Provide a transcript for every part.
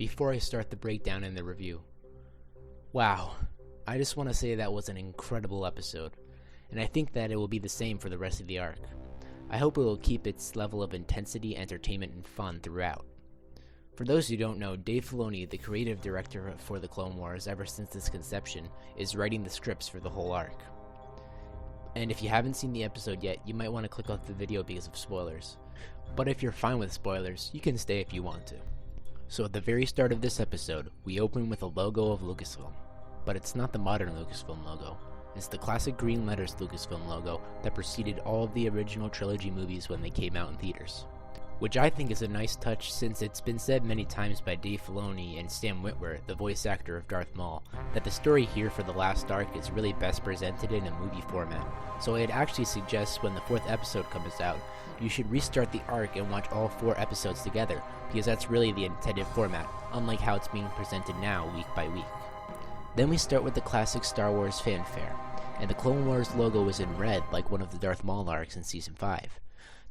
before I start the breakdown and the review. Wow, I just want to say that was an incredible episode, and I think that it will be the same for the rest of the arc. I hope it will keep its level of intensity, entertainment, and fun throughout. For those who don't know, Dave Filoni, the creative director for The Clone Wars ever since its conception, is writing the scripts for the whole arc. And if you haven't seen the episode yet, you might want to click off the video because of spoilers. But if you're fine with spoilers, you can stay if you want to. So at the very start of this episode, we open with a logo of Lucasfilm. But it's not the modern Lucasfilm logo. It's the classic green letters Lucasfilm logo that preceded all of the original trilogy movies when they came out in theaters. Which I think is a nice touch, since it's been said many times by Dave Filoni and Sam Witwer, the voice actor of Darth Maul, that the story here for the last arc is really best presented in a movie format. So I'd actually suggest when the 4th episode comes out, you should restart the arc and watch all 4 episodes together, because that's really the intended format, unlike how it's being presented now week by week. Then we start with the classic Star Wars fanfare, and the Clone Wars logo is in red like one of the Darth Maul arcs in Season 5.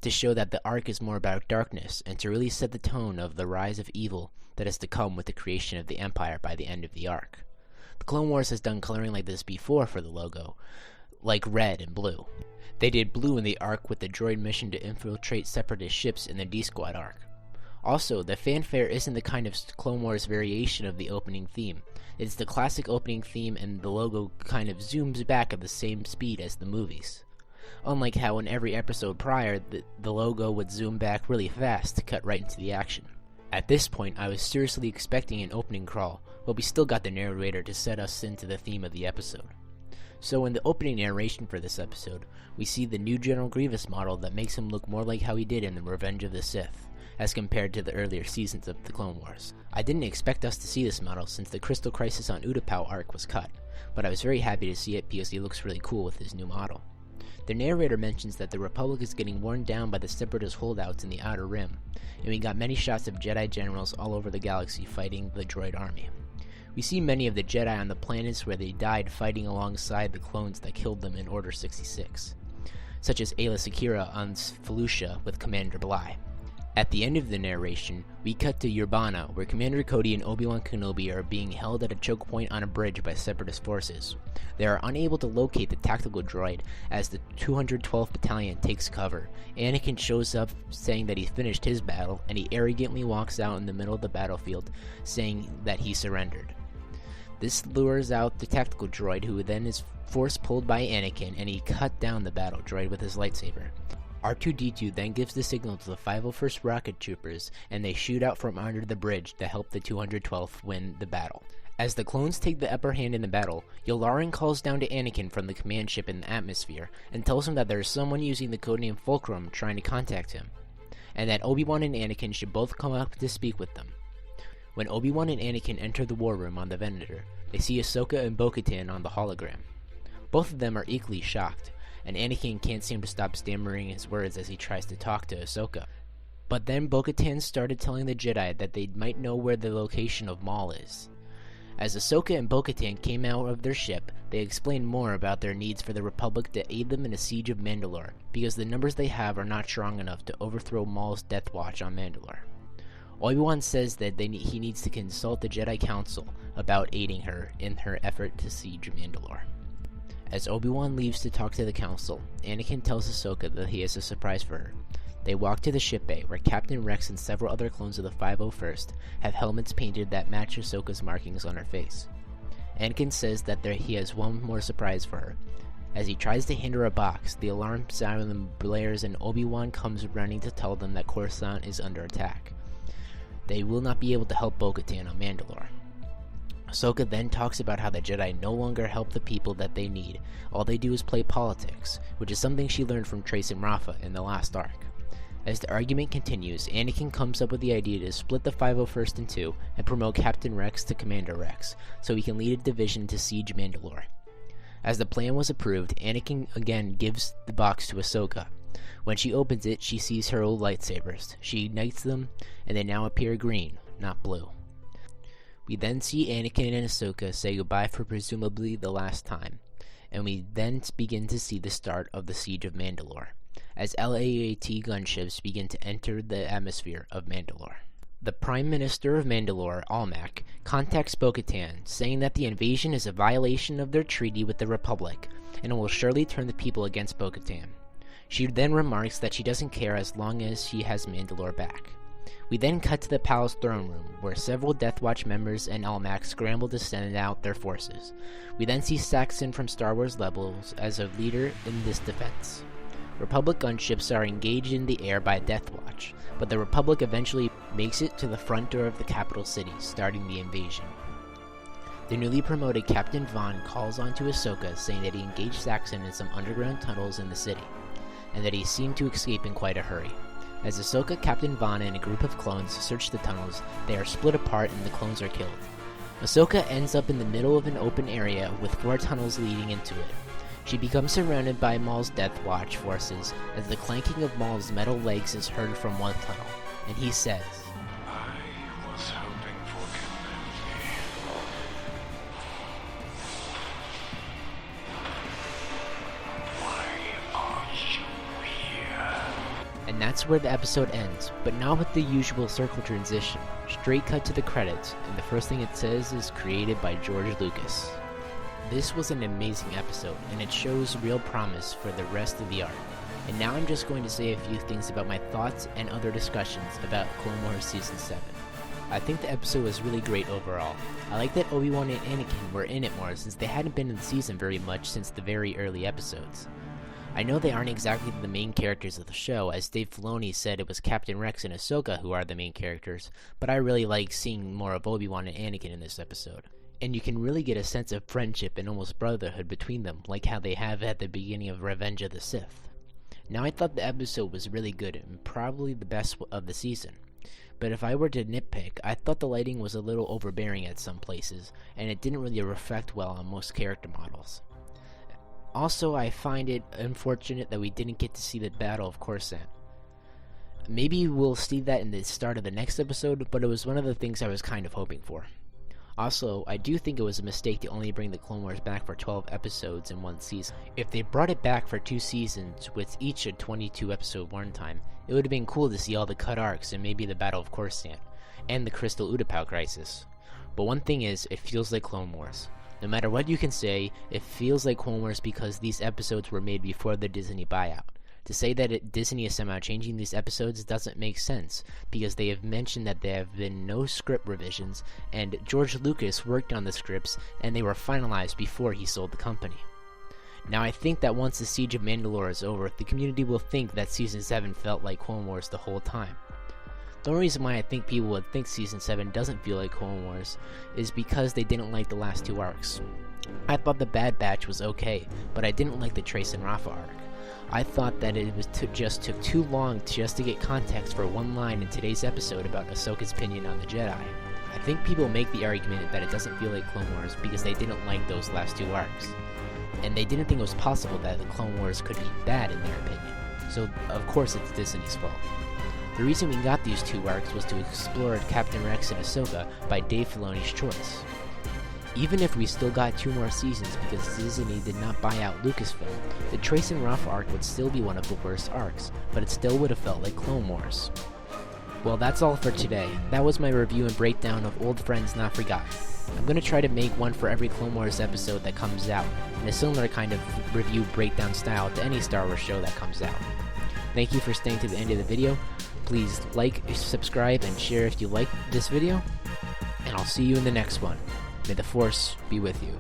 To show that the arc is more about darkness, and to really set the tone of the rise of evil that is to come with the creation of the Empire by the end of the arc. The Clone Wars has done coloring like this before for the logo, like red and blue. They did blue in the arc with the droid mission to infiltrate Separatist ships in the D-Squad arc. Also, the fanfare isn't the kind of Clone Wars variation of the opening theme. It's the classic opening theme, and the logo kind of zooms back at the same speed as the movies. Unlike how in every episode prior, the logo would zoom back really fast to cut right into the action. At this point, I was seriously expecting an opening crawl, but we still got the narrator to set us into the theme of the episode. So in the opening narration for this episode, we see the new General Grievous model that makes him look more like how he did in the Revenge of the Sith, as compared to the earlier seasons of the Clone Wars. I didn't expect us to see this model since the Crystal Crisis on Utapau arc was cut, but I was very happy to see it because he looks really cool with his new model. The narrator mentions that the Republic is getting worn down by the Separatist holdouts in the Outer Rim, and we got many shots of Jedi generals all over the galaxy fighting the droid army. We see many of the Jedi on the planets where they died fighting alongside the clones that killed them in Order 66, such as Aayla Secura on Felucia with Commander Bly. At the end of the narration, we cut to Urbana, where Commander Cody and Obi-Wan Kenobi are being held at a choke point on a bridge by Separatist forces. They are unable to locate the tactical droid as the 212th Battalion takes cover. Anakin shows up saying that he's finished his battle, and he arrogantly walks out in the middle of the battlefield saying that he surrendered. This lures out the tactical droid, who then is force-pulled by Anakin, and he cut down the battle droid with his lightsaber. R2-D2 then gives the signal to the 501st Rocket Troopers, and they shoot out from under the bridge to help the 212th win the battle. As the clones take the upper hand in the battle, Yularen calls down to Anakin from the command ship in the atmosphere, and tells him that there is someone using the codename Fulcrum trying to contact him, and that Obi-Wan and Anakin should both come up to speak with them. When Obi-Wan and Anakin enter the war room on the Venator, they see Ahsoka and Bo-Katan on the hologram. Both of them are equally shocked, and Anakin can't seem to stop stammering his words as he tries to talk to Ahsoka. But then Bo-Katan started telling the Jedi that they might know where the location of Maul is. As Ahsoka and Bo-Katan came out of their ship, they explained more about their needs for the Republic to aid them in a siege of Mandalore, because the numbers they have are not strong enough to overthrow Maul's Death Watch on Mandalore. Obi-Wan says that he needs to consult the Jedi Council about aiding her in her effort to siege Mandalore. As Obi-Wan leaves to talk to the Council, Anakin tells Ahsoka that he has a surprise for her. They walk to the ship bay, where Captain Rex and several other clones of the 501st have helmets painted that match Ahsoka's markings on her face. Anakin says that he has one more surprise for her. As he tries to hand her a box, the alarm siren blares and Obi-Wan comes running to tell them that Coruscant is under attack. They will not be able to help Bo-Katan on Mandalore. Ahsoka then talks about how the Jedi no longer help the people that they need. All they do is play politics, which is something she learned from Trace and Rafa in the last arc. As the argument continues, Anakin comes up with the idea to split the 501st in two and promote Captain Rex to Commander Rex, so he can lead a division to siege Mandalore. As the plan was approved, Anakin again gives the box to Ahsoka. When she opens it, she sees her old lightsabers. She ignites them, and they now appear green, not blue. We then see Anakin and Ahsoka say goodbye for presumably the last time, and we then begin to see the start of the Siege of Mandalore, as LAAT gunships begin to enter the atmosphere of Mandalore. The Prime Minister of Mandalore, Almec, contacts Bo-Katan, saying that the invasion is a violation of their treaty with the Republic, and will surely turn the people against Bo-Katan. She then remarks that she doesn't care as long as she has Mandalore back. We then cut to the palace throne room, where several Death Watch members and Almec scramble to send out their forces. We then see Saxon from Star Wars Rebels as a leader in this defense. Republic gunships are engaged in the air by Death Watch, but the Republic eventually makes it to the front door of the capital city, starting the invasion. The newly promoted Captain Vaughn calls onto Ahsoka, saying that he engaged Saxon in some underground tunnels in the city, and that he seemed to escape in quite a hurry. As Ahsoka, Captain Vaughn, and a group of clones search the tunnels, they are split apart and the clones are killed. Ahsoka ends up in the middle of an open area with 4 tunnels leading into it. She becomes surrounded by Maul's Death Watch forces as the clanking of Maul's metal legs is heard from one tunnel, and he says, I was hoping for Kenobi. Why are you here? And that's where the episode ends, but not with the usual circle transition. Straight cut to the credits, and the first thing it says is created by George Lucas. This was an amazing episode, and it shows real promise for the rest of the arc. And now I'm just going to say a few things about my thoughts and other discussions about Clone Wars Season 7. I think the episode was really great overall. I like that Obi-Wan and Anakin were in it more, since they hadn't been in the season very much since the very early episodes. I know they aren't exactly the main characters of the show, as Dave Filoni said it was Captain Rex and Ahsoka who are the main characters, but I really like seeing more of Obi-Wan and Anakin in this episode. And you can really get a sense of friendship and almost brotherhood between them, like how they have at the beginning of Revenge of the Sith. Now, I thought the episode was really good and probably the best of the season. But if I were to nitpick, I thought the lighting was a little overbearing at some places, and it didn't really reflect well on most character models. Also, I find it unfortunate that we didn't get to see the Battle of Coruscant. Maybe we'll see that in the start of the next episode, but it was one of the things I was kind of hoping for. Also, I do think it was a mistake to only bring the Clone Wars back for 12 episodes in one season. If they brought it back for 2 seasons, with each a 22 episode runtime, it would have been cool to see all the cut arcs and maybe the Battle of Coruscant, and the Crystal Utapau crisis. But one thing is, it feels like Clone Wars. No matter what you can say, it feels like Clone Wars because these episodes were made before the Disney buyout. To say that Disney is somehow changing these episodes doesn't make sense, because they have mentioned that there have been no script revisions, and George Lucas worked on the scripts, and they were finalized before he sold the company. Now, I think that once the Siege of Mandalore is over, the community will think that Season 7 felt like Clone Wars the whole time. The only reason why I think people would think Season 7 doesn't feel like Clone Wars is because they didn't like the last 2 arcs. I thought the Bad Batch was okay, but I didn't like the Trace and Rafa arc. I thought that it just took too long just to get context for one line in today's episode about Ahsoka's opinion on the Jedi. I think people make the argument that it doesn't feel like Clone Wars because they didn't like those last 2 arcs. And they didn't think it was possible that the Clone Wars could be bad in their opinion. So, of course, it's Disney's fault. The reason we got these 2 arcs was to explore Captain Rex and Ahsoka by Dave Filoni's choice. Even if we still got 2 more seasons because Disney did not buy out Lucasfilm, the Trace and Rafa arc would still be one of the worst arcs, but it still would have felt like Clone Wars. Well, that's all for today. That was my review and breakdown of Old Friends Not Forgotten. I'm going to try to make one for every Clone Wars episode that comes out, in a similar kind of review breakdown style to any Star Wars show that comes out. Thank you for staying to the end of the video. Please like, subscribe, and share if you liked this video, and I'll see you in the next one. May the Force be with you.